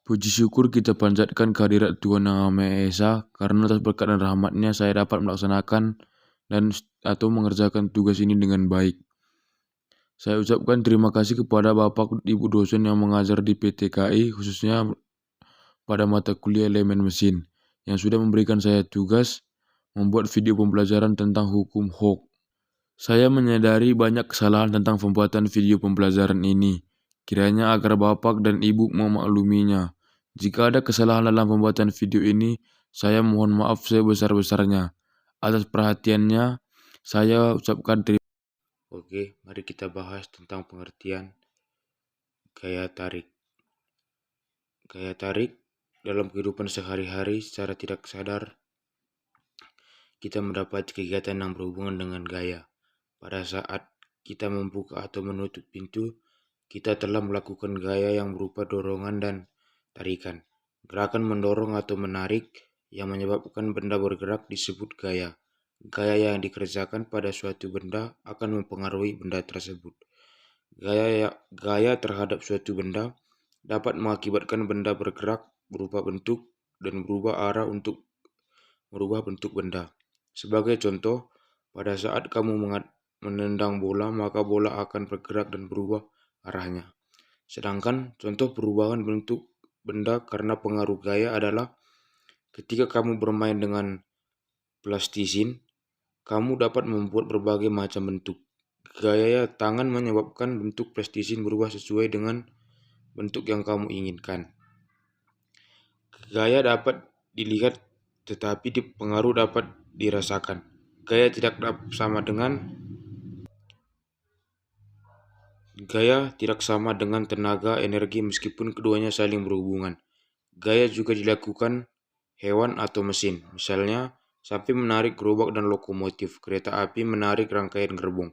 Puji syukur kita panjatkan kehadirat Tuhan Yang Maha Esa, karena atas berkat dan rahmat-Nya saya dapat melaksanakan atau mengerjakan tugas ini dengan baik. Saya ucapkan terima kasih kepada Bapak Ibu dosen yang mengajar di PTKI, khususnya pada mata kuliah elemen mesin, yang sudah memberikan saya tugas membuat video pembelajaran tentang hukum Hooke. Saya menyadari banyak kesalahan tentang pembuatan video pembelajaran ini. Kiranya agar Bapak dan Ibu memakluminya. Jika ada kesalahan dalam pembuatan video ini, saya mohon maaf sebesar-besarnya. Atas perhatiannya, saya ucapkan terima kasih. Oke, mari kita bahas tentang pengertian gaya tarik. Gaya tarik dalam kehidupan sehari-hari secara tidak sadar, kita mendapat kegiatan yang berhubungan dengan gaya. Pada saat kita membuka atau menutup pintu, kita telah melakukan gaya yang berupa dorongan dan tarikan. Gerakan mendorong atau menarik yang menyebabkan benda bergerak disebut gaya. Gaya yang dikerjakan pada suatu benda akan mempengaruhi benda tersebut. Gaya terhadap suatu benda dapat mengakibatkan benda bergerak, berubah bentuk, dan berubah arah untuk merubah bentuk benda. Sebagai contoh, pada saat kamu menendang bola, maka bola akan bergerak dan berubah arahnya. Sedangkan contoh perubahan bentuk benda karena pengaruh gaya adalah ketika kamu bermain dengan plastisin, kamu dapat membuat berbagai macam bentuk. Gaya tangan menyebabkan bentuk plastisin berubah sesuai dengan bentuk yang kamu inginkan. Gaya dapat dilihat tetapi pengaruh dapat dirasakan. Gaya tidak sama dengan tenaga, energi meskipun keduanya saling berhubungan. Gaya juga dilakukan hewan atau mesin. Misalnya, sapi menarik gerobak dan lokomotif, kereta api menarik rangkaian gerbong.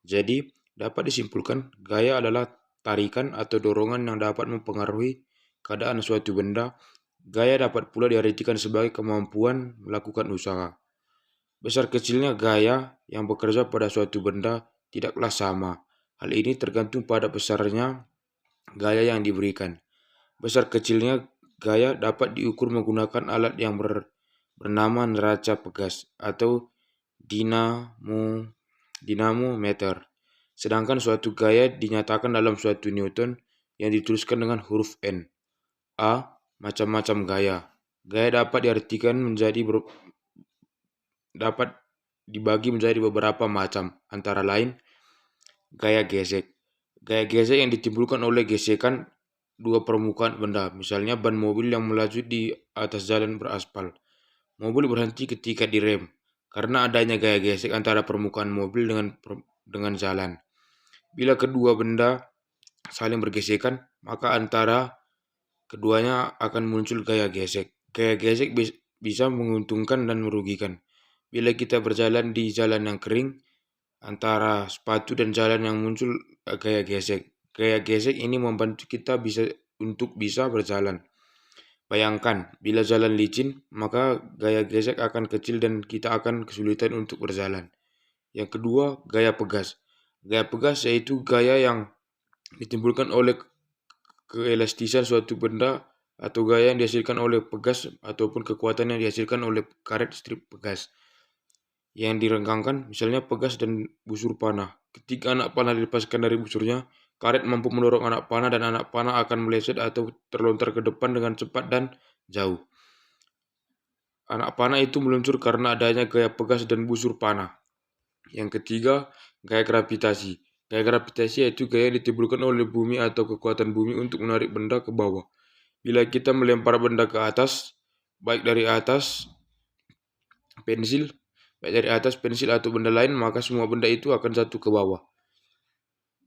Jadi, dapat disimpulkan gaya adalah tarikan atau dorongan yang dapat mempengaruhi keadaan suatu benda. Gaya dapat pula diartikan sebagai kemampuan melakukan usaha. Besar kecilnya gaya yang bekerja pada suatu benda tidaklah sama. Hal ini tergantung pada besarnya gaya yang diberikan. Besar kecilnya gaya dapat diukur menggunakan alat yang bernama neraca pegas atau dinamometer. Sedangkan suatu gaya dinyatakan dalam suatu Newton yang dituliskan dengan huruf N. A. Macam-macam gaya. Gaya dapat dibagi menjadi beberapa macam, antara lain gaya gesek. Gaya gesek yang ditimbulkan oleh gesekan dua permukaan benda, misalnya ban mobil yang melaju di atas jalan beraspal. Mobil berhenti ketika direm karena adanya gaya gesek antara permukaan mobil dengan jalan. Bila kedua benda saling bergesekan, maka antara keduanya akan muncul gaya gesek. Gaya gesek bisa menguntungkan dan merugikan. Bila kita berjalan di jalan yang kering, antara sepatu dan jalan yang muncul gaya gesek. Gaya gesek ini membantu kita untuk bisa berjalan. Bayangkan, bila jalan licin, maka gaya gesek akan kecil dan kita akan kesulitan untuk berjalan. Yang kedua, gaya pegas. Gaya pegas yaitu gaya yang ditimbulkan oleh keelastisan suatu benda atau gaya yang dihasilkan oleh pegas ataupun kekuatan yang dihasilkan oleh karet strip pegas yang direnggangkan, misalnya pegas dan busur panah. Ketika anak panah dilepaskan dari busurnya, karet mampu mendorong anak panah dan anak panah akan meleset atau terlontar ke depan dengan cepat dan jauh. Anak panah itu meluncur karena adanya gaya pegas dan busur panah. Yang ketiga, gaya gravitasi. Gaya gravitasi yaitu gaya yang ditimbulkan oleh bumi atau kekuatan bumi untuk menarik benda ke bawah. Bila kita melempar benda ke atas, baik dari atas pensil atau benda lain, maka semua benda itu akan jatuh ke bawah.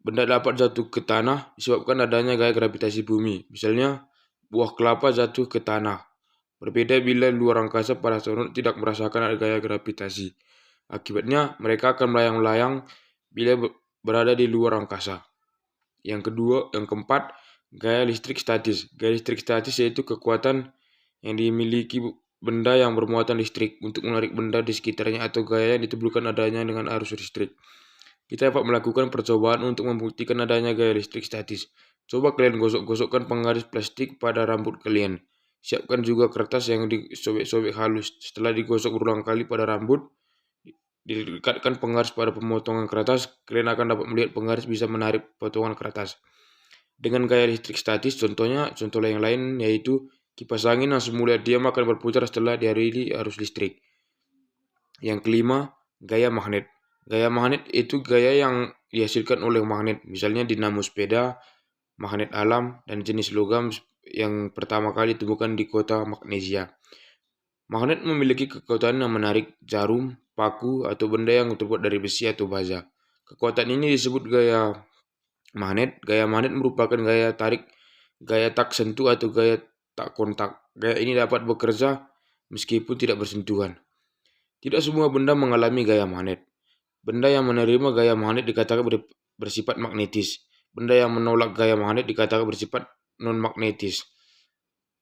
Benda dapat jatuh ke tanah disebabkan adanya gaya gravitasi bumi. Misalnya, buah kelapa jatuh ke tanah. Berbeda bila luar angkasa, para astronot tidak merasakan gaya gravitasi. Akibatnya, mereka akan melayang-layang bila berada di luar angkasa. Yang keempat, gaya listrik statis. Gaya listrik statis yaitu kekuatan yang dimiliki benda yang bermuatan listrik untuk menarik benda di sekitarnya atau gaya yang ditimbulkan adanya dengan arus listrik. Kita dapat melakukan percobaan untuk membuktikan adanya gaya listrik statis. Coba kalian gosok-gosokkan penggaris plastik pada rambut kalian. Siapkan juga kertas yang disobek-sobek halus. Setelah digosok berulang kali pada rambut, didekatkan penggaris pada pemotongan kertas, kalian akan dapat melihat penggaris bisa menarik potongan kertas. Dengan gaya listrik statis, contoh yang lain yaitu kipas angin yang semula diam akan berputar setelah dialiri arus listrik. Yang kelima, gaya magnet. Gaya magnet itu gaya yang dihasilkan oleh magnet, misalnya dinamo sepeda, magnet alam, dan jenis logam yang pertama kali ditemukan di kota Magnesia. Magnet memiliki kekuatan yang menarik jarum, paku, atau benda yang terbuat dari besi atau baja. Kekuatan ini disebut gaya magnet. Gaya magnet merupakan gaya tak sentuh atau gaya tak kontak. Gaya ini dapat bekerja meskipun tidak bersentuhan. Tidak semua benda mengalami gaya magnet. Benda yang menerima gaya magnet dikatakan bersifat magnetis. Benda yang menolak gaya magnet dikatakan bersifat non-magnetis.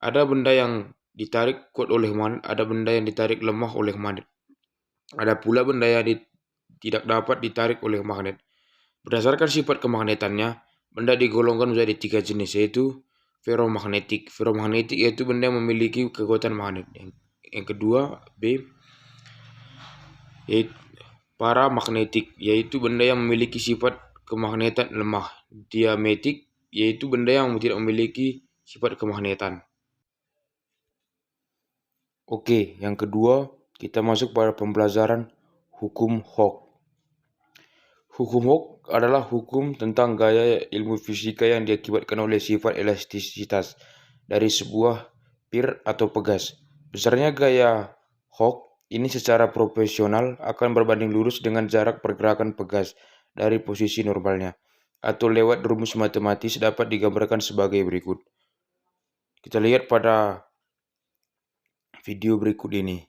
Ada benda yang ditarik kuat oleh magnet, ada benda yang ditarik lemah oleh magnet. Ada pula benda yang tidak dapat ditarik oleh magnet. Berdasarkan sifat kemagnetannya, benda digolongkan menjadi 3 jenis, yaitu ferromagnetik. Ferromagnetik yaitu benda yang memiliki kekuatan magnet. Yang kedua, B, yaitu paramagnetik, yaitu benda yang memiliki sifat kemagnetan lemah. Diametik, yaitu benda yang tidak memiliki sifat kemagnetan. Oke, yang kedua kita masuk pada pembelajaran hukum Hooke. Hukum Hooke adalah hukum tentang gaya ilmu fisika yang diakibatkan oleh sifat elastisitas dari sebuah pir atau pegas. Besarnya gaya Hooke ini secara proporsional akan berbanding lurus dengan jarak pergerakan pegas dari posisi normalnya, atau lewat rumus matematis dapat digambarkan sebagai berikut. Kita lihat pada video berikut ini.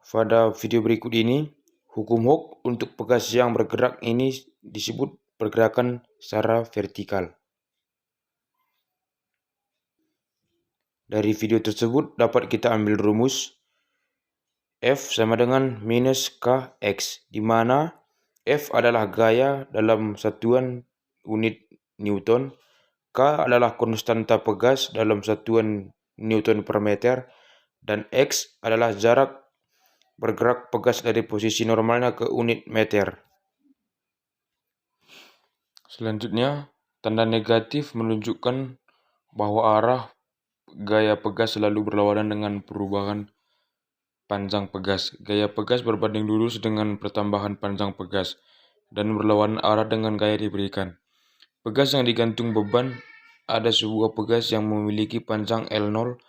Pada video berikut ini, hukum Hooke untuk pegas yang bergerak ini disebut pergerakan secara vertikal. Dari video tersebut dapat kita ambil rumus F sama dengan minus Kx, di mana F adalah gaya dalam satuan unit Newton, K adalah konstanta pegas dalam satuan Newton per meter, dan X adalah jarak bergerak pegas dari posisi normalnya ke unit meter. Selanjutnya, tanda negatif menunjukkan bahwa arah gaya pegas selalu berlawanan dengan perubahan panjang pegas. Gaya pegas berbanding lurus dengan pertambahan panjang pegas dan berlawanan arah dengan gaya diberikan. Pegas yang digantung beban, ada sebuah pegas yang memiliki panjang L0.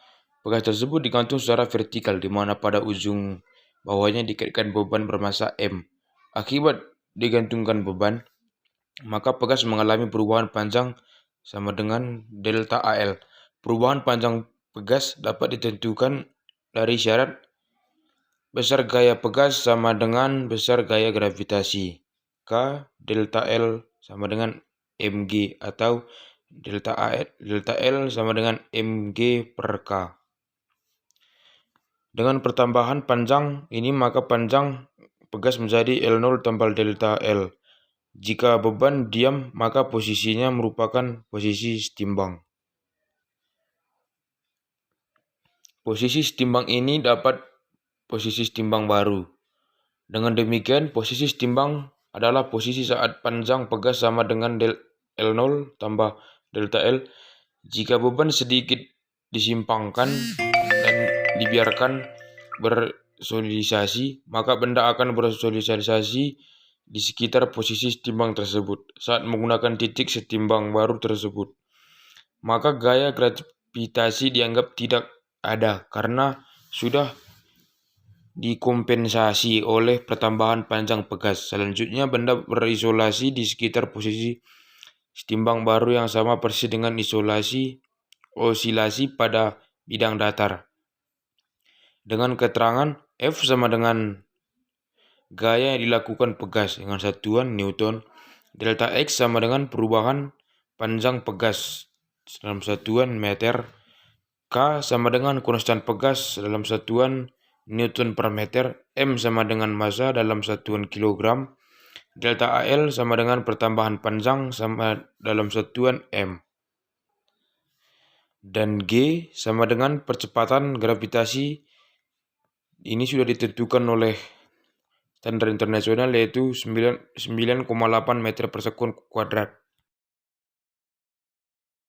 Pegas tersebut digantung secara vertikal, di mana pada ujung bawahnya dikaitkan beban bermassa M. Akibat digantungkan beban, maka pegas mengalami perubahan panjang sama dengan delta AL. Perubahan panjang pegas dapat ditentukan dari syarat besar gaya pegas sama dengan besar gaya gravitasi. K delta L sama dengan mg, atau delta L sama dengan mg per K. Dengan pertambahan panjang ini, maka panjang pegas menjadi L0 tambah delta L. Jika beban diam, maka posisinya merupakan posisi setimbang. Posisi setimbang ini dapat posisi setimbang baru. Dengan demikian, posisi setimbang adalah posisi saat panjang pegas sama dengan L0 tambah delta L. Jika beban sedikit disimpangkan dan dibiarkan bersolidisasi, maka benda akan bersolidisasi di sekitar posisi setimbang tersebut saat menggunakan titik setimbang baru tersebut. Maka gaya gravitasi dianggap tidak ada karena sudah dikompensasi oleh pertambahan panjang pegas. Selanjutnya, benda berisolasi di sekitar posisi setimbang baru yang sama persis dengan osilasi pada bidang datar. Dengan keterangan F sama dengan gaya yang dilakukan pegas dengan satuan Newton, delta X sama dengan perubahan panjang pegas dalam satuan meter, K sama dengan konstan pegas dalam satuan Newton per meter, M sama dengan massa dalam satuan kilogram, delta AL sama dengan pertambahan panjang sama dalam satuan M. Dan G sama dengan percepatan gravitasi. Ini sudah ditentukan oleh standar internasional yaitu 9,8 meter per sekund kuadrat.